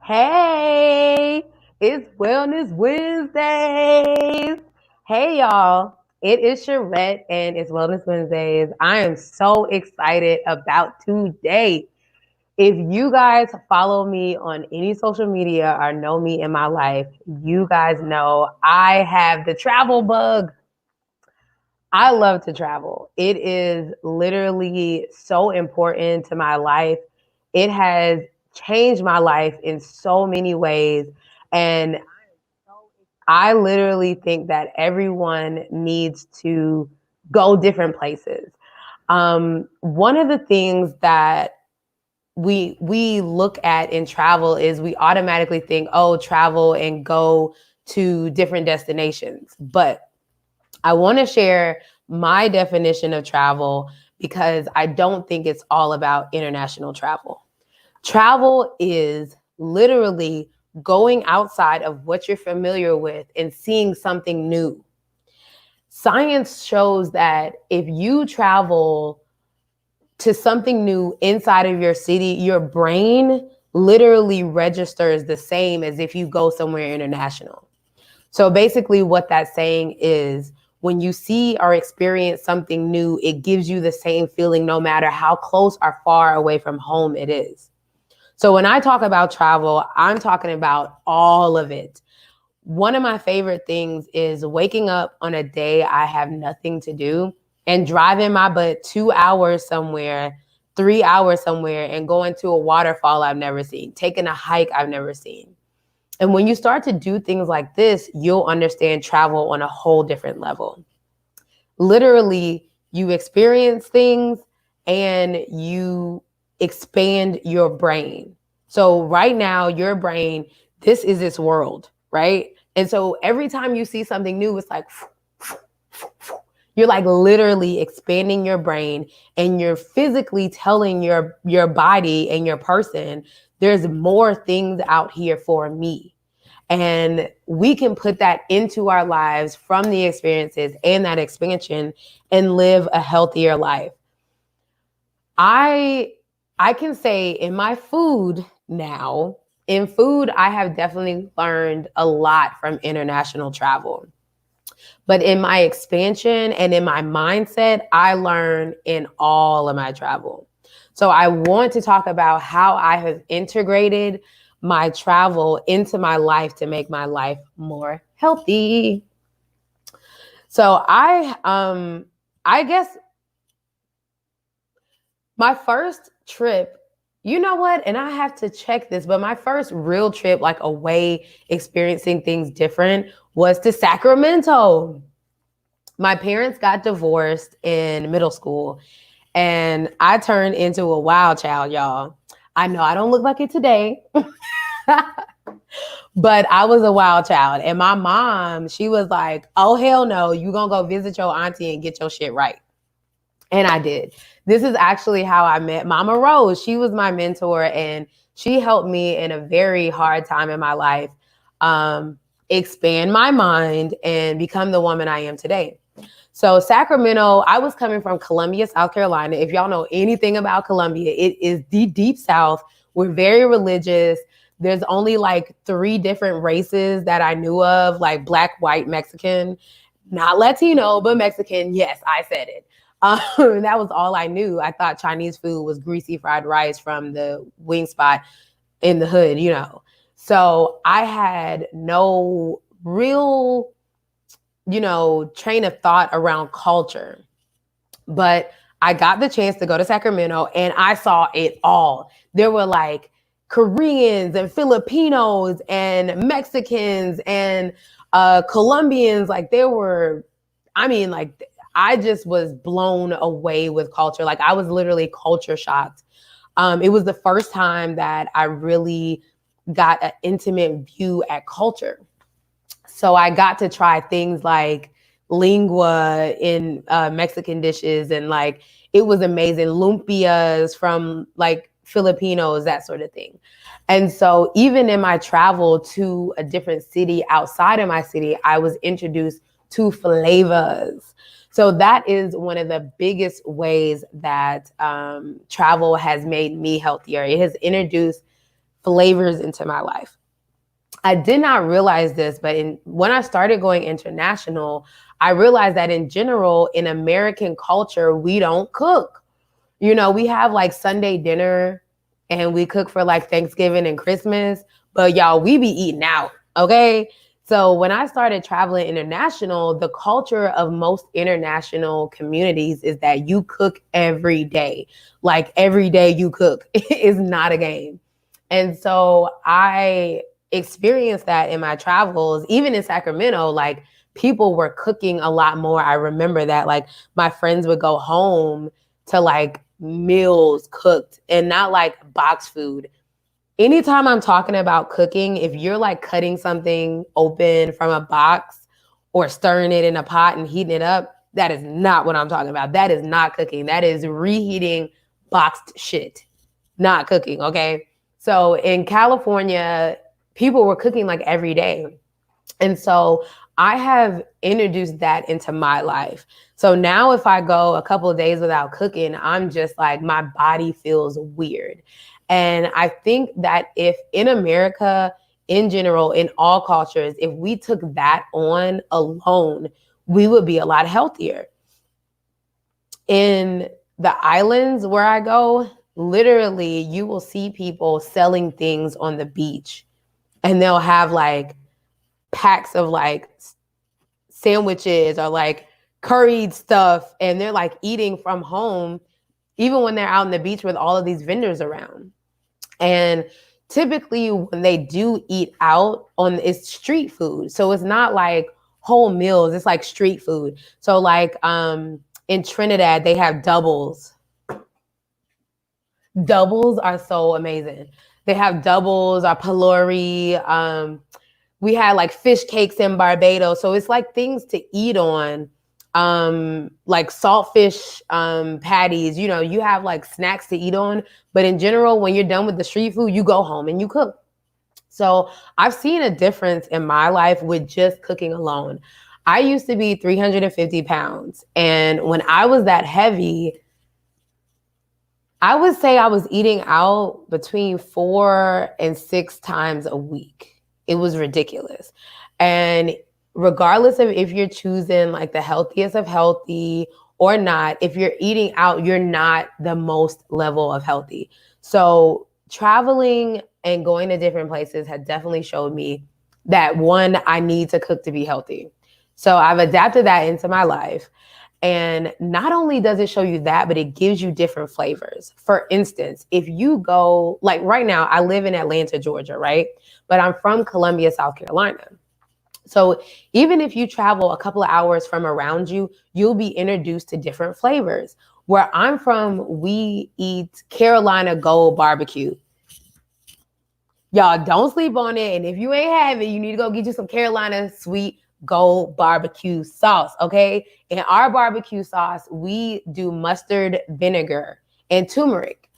Hey, it's Wellness Wednesdays. Hey, y'all. It is Cherette and it's Wellness Wednesdays. I am so excited about today. If you guys follow me on any social media or know me in my life, you guys know I have the travel bug. I love to travel. It is literally so important to my life. It has changed my life in so many ways. And I literally think that everyone needs to go different places. One of the things that we look at in travel is we automatically think, oh, travel and go to different destinations. But I want to share my definition of travel because I don't think it's all about international travel. Travel is literally going outside of what you're familiar with and seeing something new. Science shows that if you travel to something new inside of your city, your brain literally registers the same as if you go somewhere international. So basically, what that's saying is when you see or experience something new, it gives you the same feeling no matter how close or far away from home it is. So when I talk about travel, I'm talking about all of it. One of my favorite things is waking up on a day I have nothing to do and driving my butt 2 hours somewhere, 3 hours somewhere, and going to a waterfall I've never seen, taking a hike I've never seen. And when you start to do things like this, you'll understand travel on a whole different level. Literally, you experience things and you expand your brain. So right now, your brain, this is its world, right? And so every time you see something new, it's like, you're like literally expanding your brain and you're physically telling your body and your person, there's more things out here for me. And we can put that into our lives from the experiences and that expansion and live a healthier life. I can say in my food now, in food, I have definitely learned a lot from international travel. But in my expansion and in my mindset, I learn in all of my travel. So I want to talk about how I have integrated my travel into my life to make my life more healthy. So I guess my first trip, you know what? And I have to check this, but my first real trip, like away experiencing things different, was to Sacramento. My parents got divorced in middle school and I turned into a wild child, y'all. I know I don't look like it today, but I was a wild child. And my mom, she was like, oh, hell no, you gonna go visit your auntie and get your shit right. And I did. This is actually how I met Mama Rose. She was my mentor and she helped me in a very hard time in my life expand my mind and become the woman I am today. So Sacramento, I was coming from Columbia, South Carolina. If y'all know anything about Columbia, it is the deep South. We're very religious. There's only like 3 different races that I knew of, like Black, white, Mexican, not Latino, but Mexican. Yes, I said it. That was all I knew. I thought Chinese food was greasy fried rice from the wing spot in the hood, you know. So I had no real, train of thought around culture. But I got the chance to go to Sacramento and I saw it all. There were like Koreans and Filipinos and Mexicans and Colombians. Like there were, I just was blown away with culture. Like I was literally culture shocked. It was the first time that I really got an intimate view at culture. So I got to try things like lingua in Mexican dishes, and like it was amazing. Lumpias from like Filipinos, that sort of thing. And so even in my travel to a different city outside of my city, I was introduced to flavors. So that is one of the biggest ways that travel has made me healthier. It has introduced flavors into my life. I did not realize this, but when I started going international, I realized that in general, in American culture, we don't cook. We have like Sunday dinner and we cook for like Thanksgiving and Christmas, but y'all, we be eating out, okay? So when I started traveling international, the culture of most international communities is that you cook every day. Like every day you cook is not a game. And so I experienced that in my travels, even in Sacramento, like people were cooking a lot more. I remember that like my friends would go home to like meals cooked and not like box food. Anytime I'm talking about cooking, if you're like cutting something open from a box or stirring it in a pot and heating it up, that is not what I'm talking about. That is not cooking. That is reheating boxed shit, not cooking, okay? So in California, people were cooking like every day. And so I have introduced that into my life. So now if I go a couple of days without cooking, I'm just like, my body feels weird. And I think that if in America, in general, in all cultures, if we took that on alone, we would be a lot healthier. In the islands where I go, literally, you will see people selling things on the beach, and they'll have like packs of like sandwiches or like curried stuff, and they're like eating from home, even when they're out on the beach with all of these vendors around. And typically when they do eat out it's street food. So it's not like whole meals, it's like street food. So like in Trinidad, they have doubles. Doubles are so amazing. They have doubles or pilori. We had like fish cakes in Barbados. So it's like things to eat on, like saltfish patties. You have like snacks to eat on. But in general, when you're done with the street food, you go home and you cook. So I've seen a difference in my life with just cooking alone. I used to be 350 pounds. And when I was that heavy, I would say I was eating out between 4 and 6 times a week. It was ridiculous. And regardless of if you're choosing like the healthiest of healthy or not, if you're eating out, you're not the most level of healthy. So traveling and going to different places had definitely showed me that, one, I need to cook to be healthy. So I've adapted that into my life. And not only does it show you that, but it gives you different flavors. For instance, if you go, like right now, I live in Atlanta, Georgia, right? But I'm from Columbia, South Carolina. So even if you travel a couple of hours from around you, you'll be introduced to different flavors. Where I'm from, we eat Carolina Gold barbecue. Y'all don't sleep on it. And if you ain't have it, you need to go get you some Carolina sweet Gold barbecue sauce, okay? In our barbecue sauce, we do mustard, vinegar, and turmeric.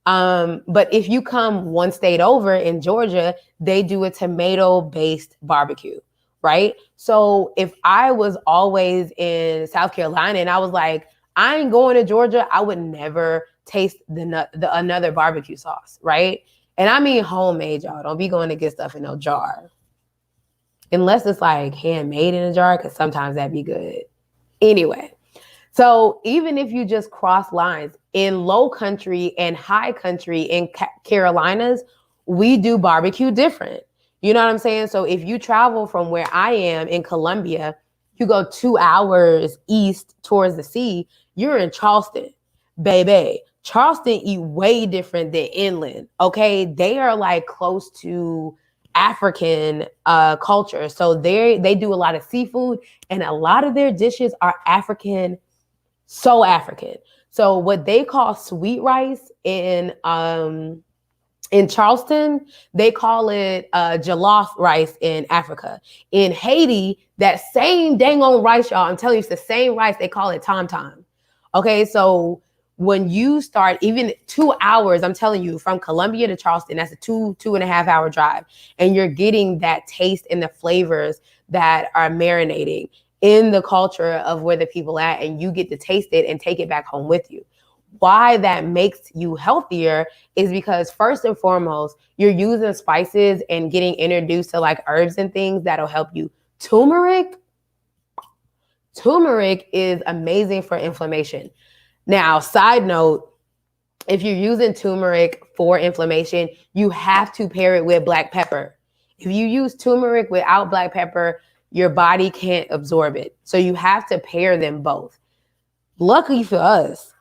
But if you come one state over in Georgia, they do a tomato-based barbecue, right? So if I was always in South Carolina and I was like, I ain't going to Georgia, I would never taste another barbecue sauce, right? And I mean homemade, y'all. Don't be going to get stuff in no jar. Unless it's like handmade in a jar, because sometimes that'd be good. Anyway, so even if you just cross lines, in low country and high country in Carolinas, we do barbecue different. You know what I'm saying? So if you travel from where I am in Columbia, you go 2 hours east towards the sea, you're in Charleston, baby. Charleston eat way different than inland, okay? They are like close to African culture. So they do a lot of seafood, and a lot of their dishes are African, so African. So what they call sweet rice in Charleston, they call it jollof rice in Africa. In Haiti, that same dang on rice, y'all, I'm telling you, it's the same rice, they call it tom tom. Okay, so when you start even 2 hours, I'm telling you, from Columbia to Charleston, that's a 2.5 hour drive. And you're getting that taste and the flavors that are marinating in the culture of where the people at, and you get to taste it and take it back home with you. Why that makes you healthier is because first and foremost, you're using spices and getting introduced to like herbs and things that'll help you. Turmeric is amazing for inflammation. Now, side note, if you're using turmeric for inflammation, you have to pair it with black pepper. If you use turmeric without black pepper, your body can't absorb it. So you have to pair them both. Luckily for us,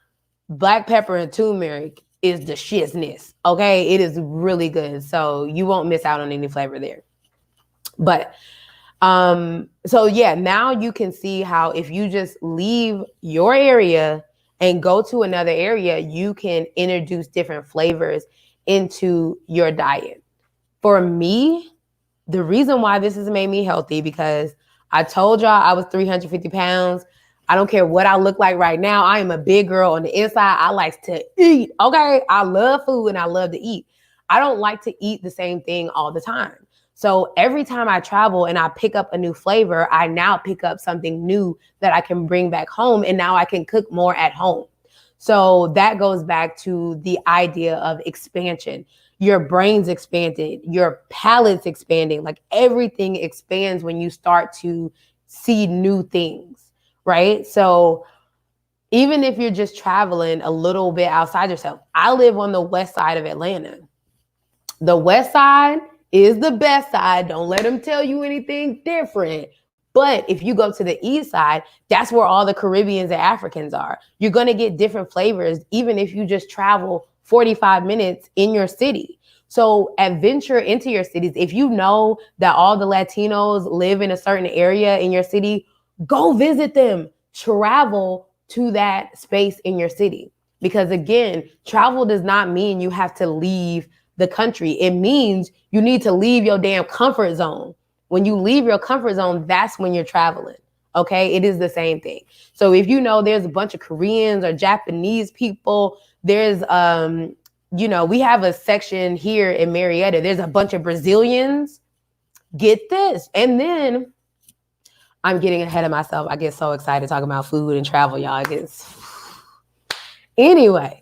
black pepper and turmeric is the shizness, okay? It is really good. So you won't miss out on any flavor there. But so yeah, now you can see how if you just leave your area and go to another area, you can introduce different flavors into your diet. For me, the reason why this has made me healthy, because I told y'all I was 350 pounds. I don't care what I look like right now. I am a big girl on the inside. I like to eat, okay? I love food and I love to eat. I don't like to eat the same thing all the time. So every time I travel and I pick up a new flavor, I now pick up something new that I can bring back home, and now I can cook more at home. So that goes back to the idea of expansion. Your brain's expanded, your palate's expanding, like everything expands when you start to see new things, right? So even if you're just traveling a little bit outside yourself, I live on the west side of Atlanta. The west side is the best side. Don't let them tell you anything different. But if you go to the east side, that's where all the Caribbeans and Africans are. You're going to get different flavors, even if you just travel 45 minutes in your city. So adventure into your cities. If you know that all the Latinos live in a certain area in your city, go visit them. Travel to that space in your city. Because again, travel does not mean you have to leave the country. It means you need to leave your damn comfort zone. When you leave your comfort zone, that's when you're traveling. Okay, it is the same thing. So if you know there's a bunch of Koreans or Japanese people, there's we have a section here in Marietta. There's a bunch of Brazilians. Get this. And then I'm getting ahead of myself. I get so excited talking about food and travel, y'all. Anyway,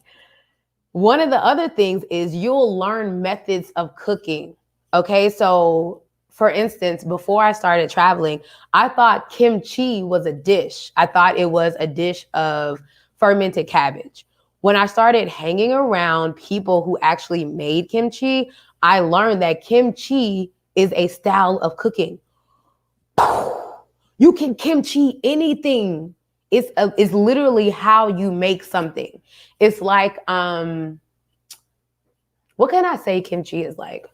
one of the other things is you'll learn methods of cooking. Okay, so for instance, before I started traveling, I thought kimchi was a dish. I thought it was a dish of fermented cabbage. When I started hanging around people who actually made kimchi, I learned that kimchi is a style of cooking. You can kimchi anything. It's literally how you make something. It's like, what can I say kimchi is like?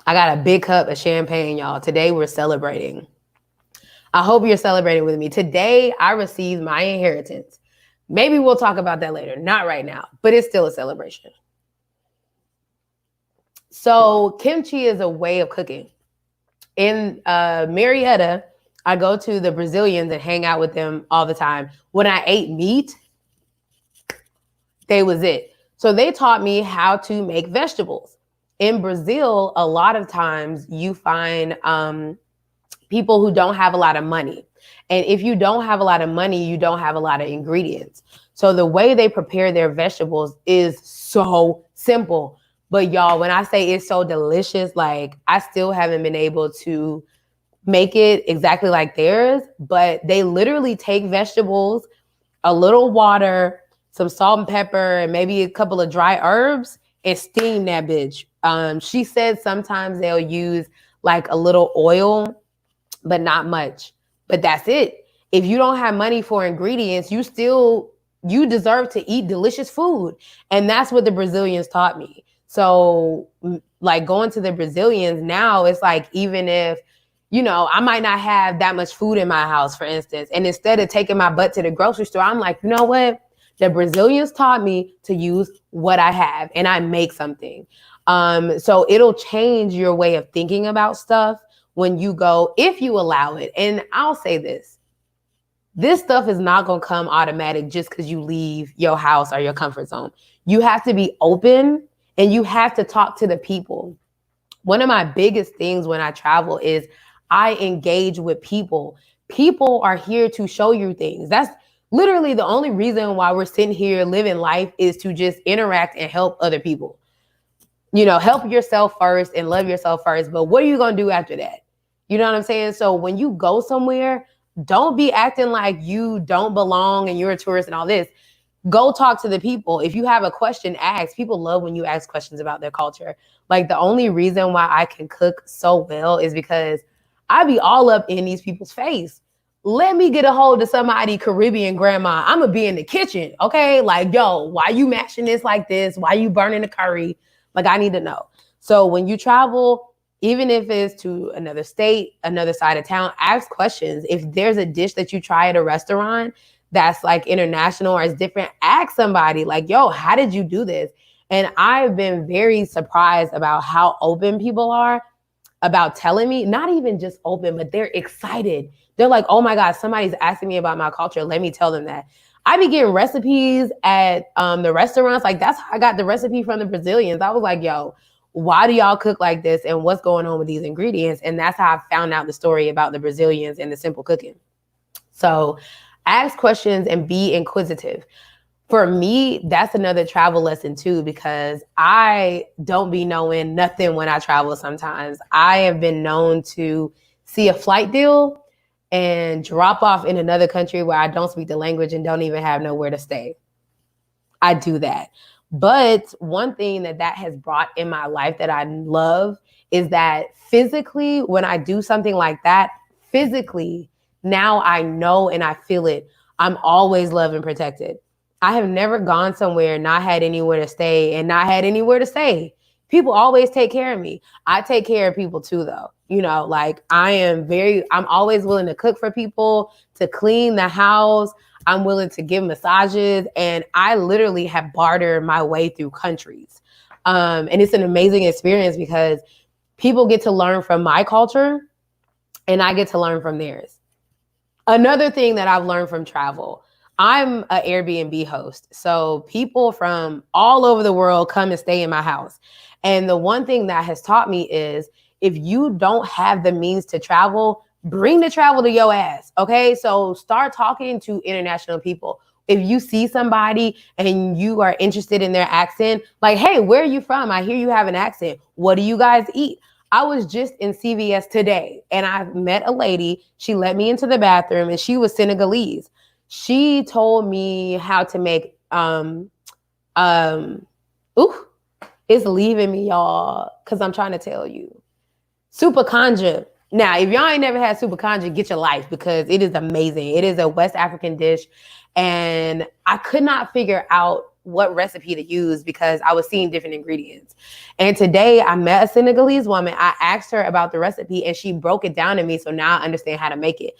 I got a big cup of champagne, y'all. Today we're celebrating. I hope you're celebrating with me. Today I received my inheritance. Maybe we'll talk about that later. Not right now, but it's still a celebration. So kimchi is a way of cooking. In Marietta, I go to the Brazilians and hang out with them all the time. When I ate meat, they was it. So they taught me how to make vegetables. In Brazil, a lot of times you find people who don't have a lot of money. And if you don't have a lot of money, you don't have a lot of ingredients. So the way they prepare their vegetables is so simple. But y'all, when I say it's so delicious, like I still haven't been able to make it exactly like theirs, but they literally take vegetables, a little water, some salt and pepper, and maybe a couple of dry herbs and steam that bitch. She said sometimes they'll use like a little oil, but not much. But that's it. If you don't have money for ingredients, you deserve to eat delicious food. And that's what the Brazilians taught me. So like going to the Brazilians now, it's like, even if, I might not have that much food in my house, for instance, and instead of taking my butt to the grocery store, I'm like, you know what? The Brazilians taught me to use what I have and I make something. So it'll change your way of thinking about stuff when you go, if you allow it. And I'll say this, This stuff is not going to come automatic just because you leave your house or your comfort zone. You have to be open and you have to talk to the people. One of my biggest things when I travel is I engage with people. People are here to show you things. That's literally the only reason why we're sitting here living life, is to just interact and help other people. You know, help yourself first and love yourself first. But what are you going to do after that? You know what I'm saying? So when you go somewhere, don't be acting like you don't belong and you're a tourist and all this. Go talk to the people. If you have a question, ask. People love when you ask questions about their culture. Like, the only reason why I can cook so well is because I be all up in these people's face. Let me get a hold of somebody Caribbean grandma. I'm going to be in the kitchen, okay? Like, yo, why you mashing this like this? Why you burning the curry? Like, I need to know. So when you travel, even if it's to another state, another side of town, ask questions. If there's a dish that you try at a restaurant that's like international or is different, ask somebody like, yo, how did you do this? And I've been very surprised about how open people are about telling me, not even just open, but they're excited. They're like, oh my God, somebody's asking me about my culture. Let me tell them that. I be getting recipes at the restaurants. Like, that's how I got the recipe from the Brazilians. I was like, yo, why do y'all cook like this? And what's going on with these ingredients? And that's how I found out the story about the Brazilians and the simple cooking. So ask questions and be inquisitive. For me, that's another travel lesson too, because I don't be knowing nothing when I travel sometimes. I have been known to see a flight deal and drop off in another country where I don't speak the language and don't even have nowhere to stay. I do that. But one thing that has brought in my life that I love is that physically, when I do something like that, physically, now I know and I feel it. I'm always loved and protected. I have never gone somewhere, not had anywhere to stay and not had anywhere to stay. People always take care of me. I take care of people too, though. You know, like I'm always willing to cook for people, to clean the house. I'm willing to give massages, and I literally have bartered my way through countries. And it's an amazing experience because people get to learn from my culture and I get to learn from theirs. Another thing that I've learned from travel, I'm an Airbnb host. So people from all over the world come and stay in my house. And the one thing that has taught me is, if you don't have the means to travel, bring the travel to your ass, okay? So start talking to international people. If you see somebody and you are interested in their accent, like, hey, where are you from? I hear you have an accent. What do you guys eat? I was just in CVS today and I met a lady. She let me into the bathroom and she was Senegalese. She told me how to make, it's leaving me, y'all, because I'm trying to tell you. Super kanja. Now, if y'all ain't never had super kanja, get your life, because it is amazing. It is a West African dish. And I could not figure out what recipe to use because I was seeing different ingredients. And today I met a Senegalese woman. I asked her about the recipe and she broke it down to me. So now I understand how to make it.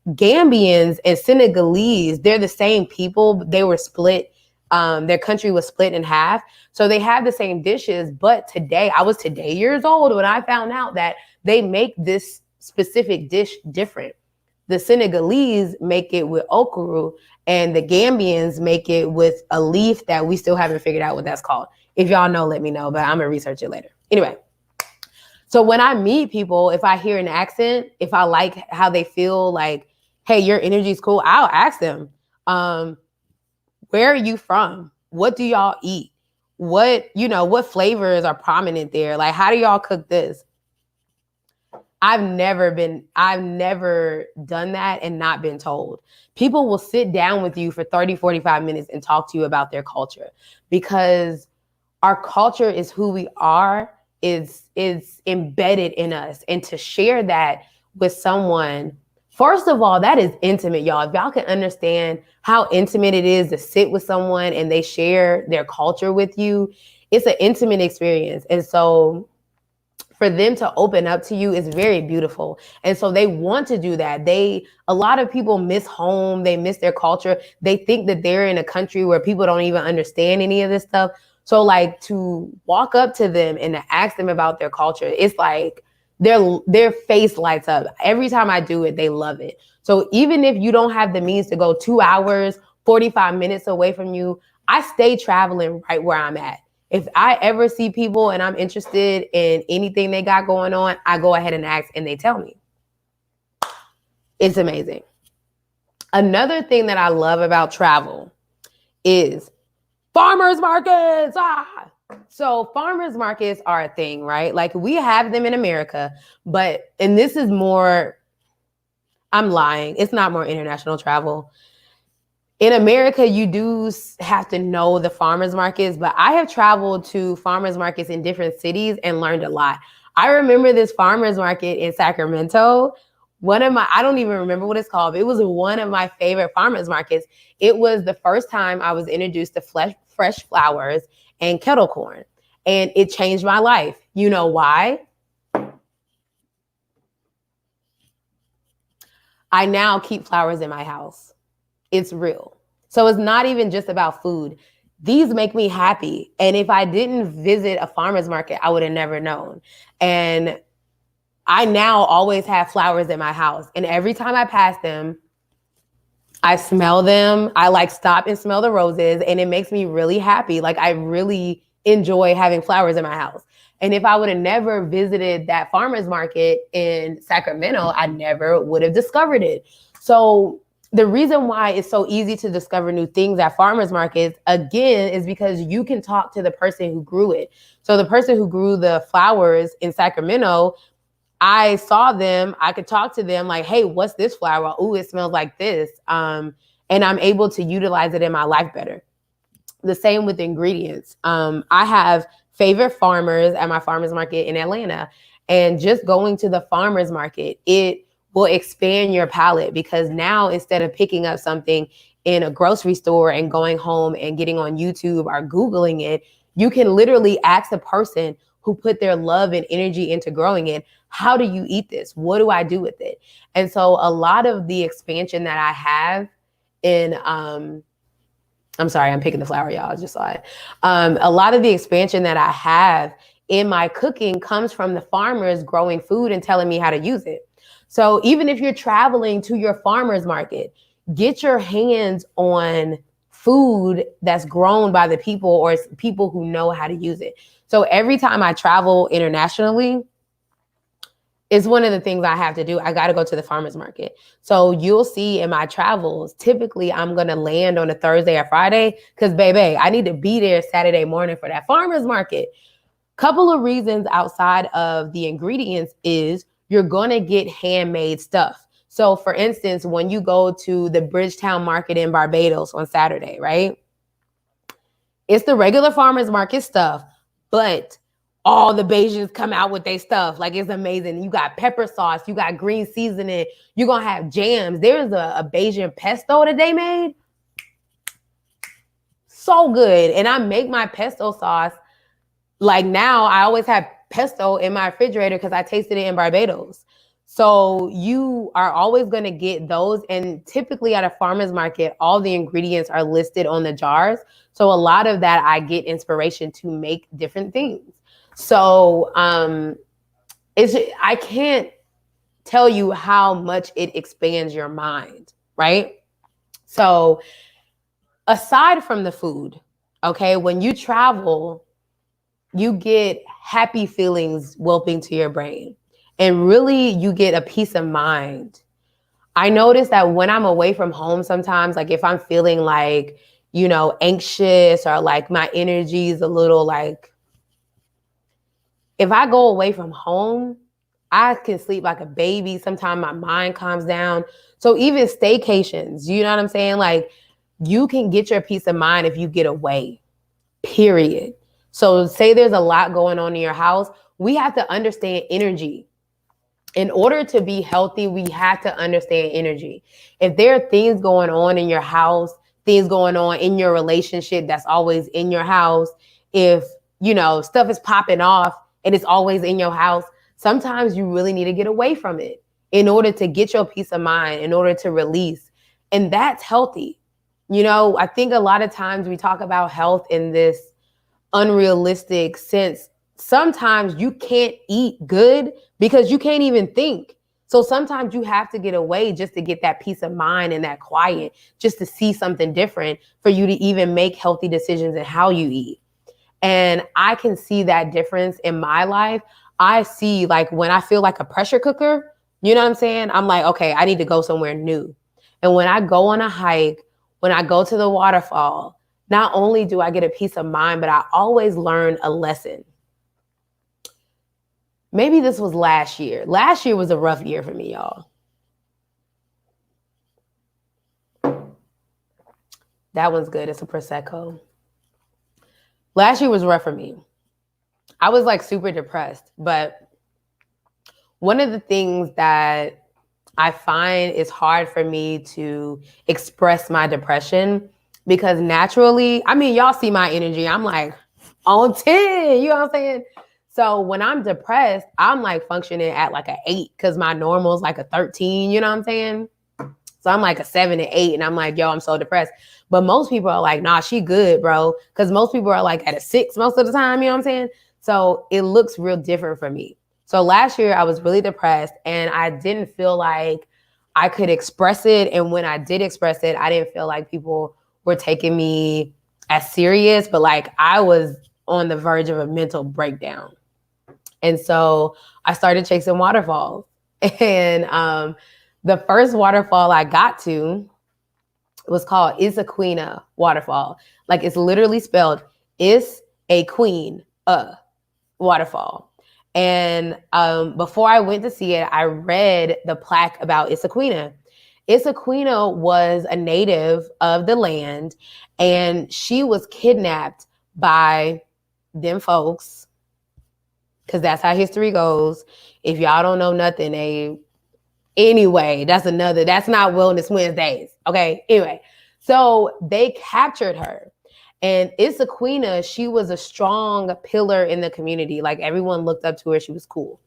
Gambians and Senegalese, they're the same people. They were split. Their country was split in half. So they have the same dishes. But I was years old when I found out that they make this specific dish different. The Senegalese make it with okra and the Gambians make it with a leaf that we still haven't figured out what that's called. If y'all know, let me know, but I'm gonna research it later. Anyway, so when I meet people, if I hear an accent, if I like how they feel, like, hey, your energy is cool, I'll ask them, where are you from? What do y'all eat? What flavors are prominent there? Like, how do y'all cook this? I've never done that and not been told. People will sit down with you for 30, 45 minutes and talk to you about their culture, because our culture is who we are, is embedded in us. And to share that with someone, first of all, that is intimate, y'all. If y'all can understand how intimate it is to sit with someone and they share their culture with you, it's an intimate experience. And so for them to open up to you is very beautiful. And so they want to do that. A lot of people miss home. They miss their culture. They think that they're in a country where people don't even understand any of this stuff. So like, to walk up to them and to ask them about their culture, it's like their face lights up. Every time I do it, they love it. So even if you don't have the means to go 2 hours, 45 minutes away from you, I stay traveling right where I'm at. If I ever see people and I'm interested in anything they got going on, I go ahead and ask and they tell me. It's amazing. Another thing that I love about travel is farmers markets. So farmers markets are a thing, right? Like we have them in America, and this is more, I'm lying. It's not more international travel. In America, you do have to know the farmers markets, but I have traveled to farmers markets in different cities and learned a lot. I remember this farmers market in Sacramento. I don't even remember what it's called, but it was one of my favorite farmers markets. It was the first time I was introduced to fresh flowers and kettle corn, and it changed my life. You know why? I now keep flowers in my house. It's real. So it's not even just about food. These make me happy. And if I didn't visit a farmer's market, I would have never known. And I now always have flowers in my house. And every time I pass them, I smell them. I like stop and smell the roses, and it makes me really happy. Like I really enjoy having flowers in my house. And if I would have never visited that farmer's market in Sacramento, I never would have discovered it. So the reason why it's so easy to discover new things at farmers markets, again, is because you can talk to the person who grew it. So the person who grew the flowers in Sacramento, I saw them, I could talk to them like, hey, what's this flower? Oh, it smells like this. And I'm able to utilize it in my life better. The same with ingredients. I have favorite farmers at my farmers market in Atlanta. And just going to the farmers market, it will expand your palate, because now instead of picking up something in a grocery store and going home and getting on YouTube or Googling it, you can literally ask the person who put their love and energy into growing it, how do you eat this? What do I do with it? And so a lot of the expansion that I have in, I'm sorry, I'm picking the flower, y'all. I just saw it. A lot of the expansion that I have in my cooking comes from the farmers growing food and telling me how to use it. So even if you're traveling to your farmer's market, get your hands on food that's grown by the people or people who know how to use it. So every time I travel internationally, it's one of the things I have to do. I got to go to the farmer's market. So you'll see in my travels, typically I'm going to land on a Thursday or Friday because, baby, I need to be there Saturday morning for that farmer's market. Couple of reasons outside of the ingredients is you're going to get handmade stuff. So for instance, when you go to the Bridgetown market in Barbados on Saturday, right? It's the regular farmer's market stuff, but all the Bajans come out with their stuff. Like, it's amazing. You got pepper sauce, you got green seasoning, you're going to have jams. There's a Bajan pesto that they made. So good. And I make my pesto sauce. Like now, I always have pesto in my refrigerator because I tasted it in Barbados. So you are always going to get those. And typically at a farmer's market, all the ingredients are listed on the jars. So a lot of that, I get inspiration to make different things. So I can't tell you how much it expands your mind, right? So aside from the food, okay, when you travel, you get happy feelings whelping to your brain. And really, you get a peace of mind. I notice that when I'm away from home sometimes, like if I'm feeling like, you know, anxious or like my energy is a little like, if I go away from home, I can sleep like a baby. Sometimes my mind calms down. So even staycations, you know what I'm saying? Like you can get your peace of mind if you get away, period. So say there's a lot going on in your house. We have to understand energy. In order to be healthy, we have to understand energy. If there are things going on in your house, things going on in your relationship that's always in your house, if, you know, stuff is popping off and it's always in your house, sometimes you really need to get away from it in order to get your peace of mind, in order to release. And that's healthy. You know, I think a lot of times we talk about health in this unrealistic sense. sometimes you can't eat good because you can't even think. So sometimes you have to get away just to get that peace of mind and that quiet, just to see something different for you to even make healthy decisions in how you eat. And I can see that difference in my life. I see, like, when I feel like a pressure cooker, you know what I'm saying? I'm like, okay, I need to go somewhere new. And when I go on a hike, when I go to the waterfall, not only do I get a peace of mind, but I always learn a lesson. Maybe this was last year. Last year was a rough year for me, y'all. That one's good. It's a Prosecco. Last year was rough for me. I was like super depressed, but one of the things that I find is hard for me to express my depression, because naturally, I mean, y'all see my energy. I'm like on 10, you know what I'm saying? So when I'm depressed, I'm like functioning at like an 8 because my normal is like a 13, you know what I'm saying? So I'm like a 7 and 8, and I'm like, yo, I'm so depressed. But most people are like, nah, she good, bro. Because most people are like at a 6 most of the time, you know what I'm saying? So it looks real different for me. So last year I was really depressed, and I didn't feel like I could express it. And when I did express it, I didn't feel like people were taking me as serious, but like I was on the verge of a mental breakdown. And so I started chasing waterfalls. And the first waterfall I got to was called Issaquena Waterfall. Like, it's literally spelled Is a Queen Waterfall. And before I went to see it, I read the plaque about Issaquena. Issaquena was a native of the land, and she was kidnapped by them folks, because that's how history goes. If y'all don't know nothing, anyway, that's not Wellness Wednesdays. Okay, anyway. So they captured her. And Issaquena, she was a strong pillar in the community. Like, everyone looked up to her. She was cool.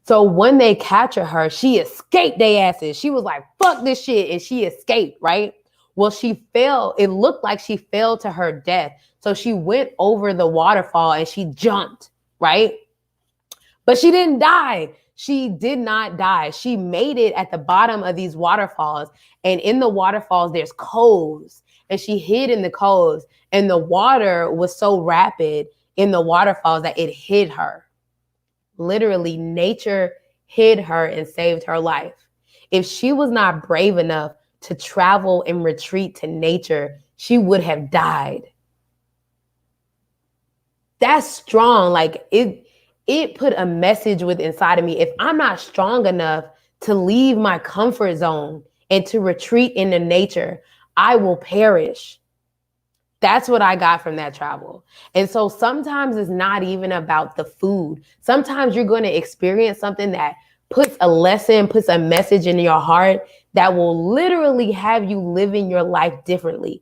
So when they captured her, she escaped their asses. She was like, fuck this shit. And she escaped, right? Well, she fell. It looked like she fell to her death. So she went over the waterfall and she jumped, right? But she didn't die. She did not die. She made it at the bottom of these waterfalls. And in the waterfalls, there's coves. And she hid in the coves. And the water was so rapid in the waterfalls that it hid her. Literally, nature hid her and saved her life. If she was not brave enough to travel and retreat to nature, she would have died. That's strong. Like, it put a message with inside of me. If I'm not strong enough to leave my comfort zone and to retreat into nature, I will perish. That's what I got from that travel. And so sometimes it's not even about the food. Sometimes you're going to experience something that puts a lesson, puts a message in your heart that will literally have you living your life differently.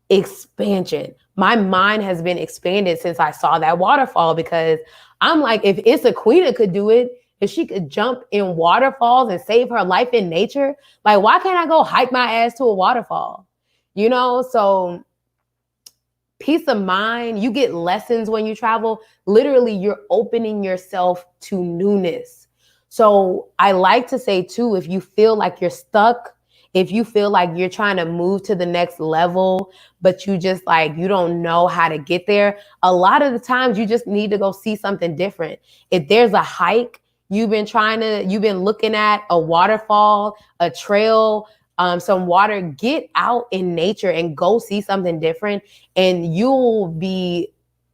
Expansion. My mind has been expanded since I saw that waterfall, because I'm like, if Issaquena could do it, if she could jump in waterfalls and save her life in nature, like, why can't I go hike my ass to a waterfall? You know, so peace of mind, you get lessons when you travel. Literally, you're opening yourself to newness. So I like to say too, if you feel like you're stuck, if you feel like you're trying to move to the next level, but you just like, you don't know how to get there, a lot of the times you just need to go see something different. If there's a hike, you've been looking at a waterfall, a trail, some water, get out in nature and go see something different. And you'll be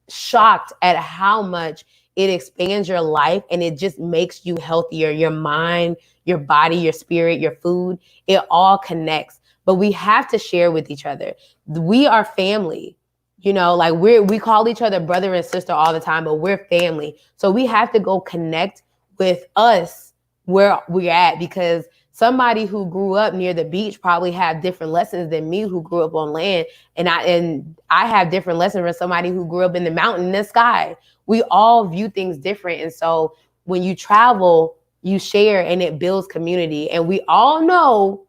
shocked at how much it expands your life, and it just makes you healthier. Your mind, your body, your spirit, your food, it all connects. But we have to share with each other. We are family. You know, like we call each other brother and sister all the time, but we're family. So we have to go connect with us where we're at, because somebody who grew up near the beach probably have different lessons than me who grew up on land. And I have different lessons from somebody who grew up in the mountain and the sky. We all view things different. And so when you travel, you share, and it builds community. And we all know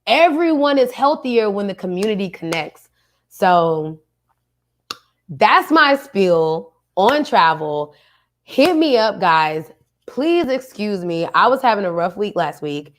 everyone is healthier when the community connects. So that's my spiel on travel. Hit me up, guys. Please excuse me. I was having a rough week last week.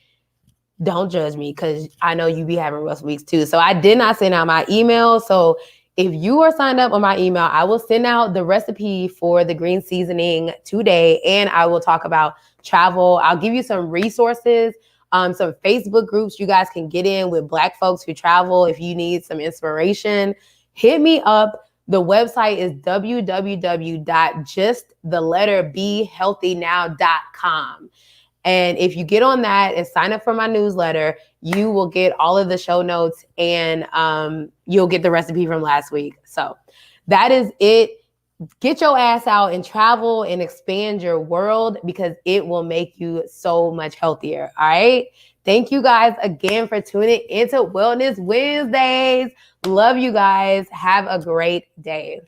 Don't judge me because I know you be having rough weeks too. So I did not send out my email. So if you are signed up on my email, I will send out the recipe for the green seasoning today, and I will talk about travel. I'll give you some resources, some Facebook groups you guys can get in with Black folks who travel. If you need some inspiration, hit me up. The website is www.justthelletterbehealthynow.com. And if you get on that and sign up for my newsletter, you will get all of the show notes, and you'll get the recipe from last week. So that is it. Get your ass out and travel and expand your world, because it will make you so much healthier. All right. Thank you guys again for tuning into Wellness Wednesdays. Love you guys. Have a great day.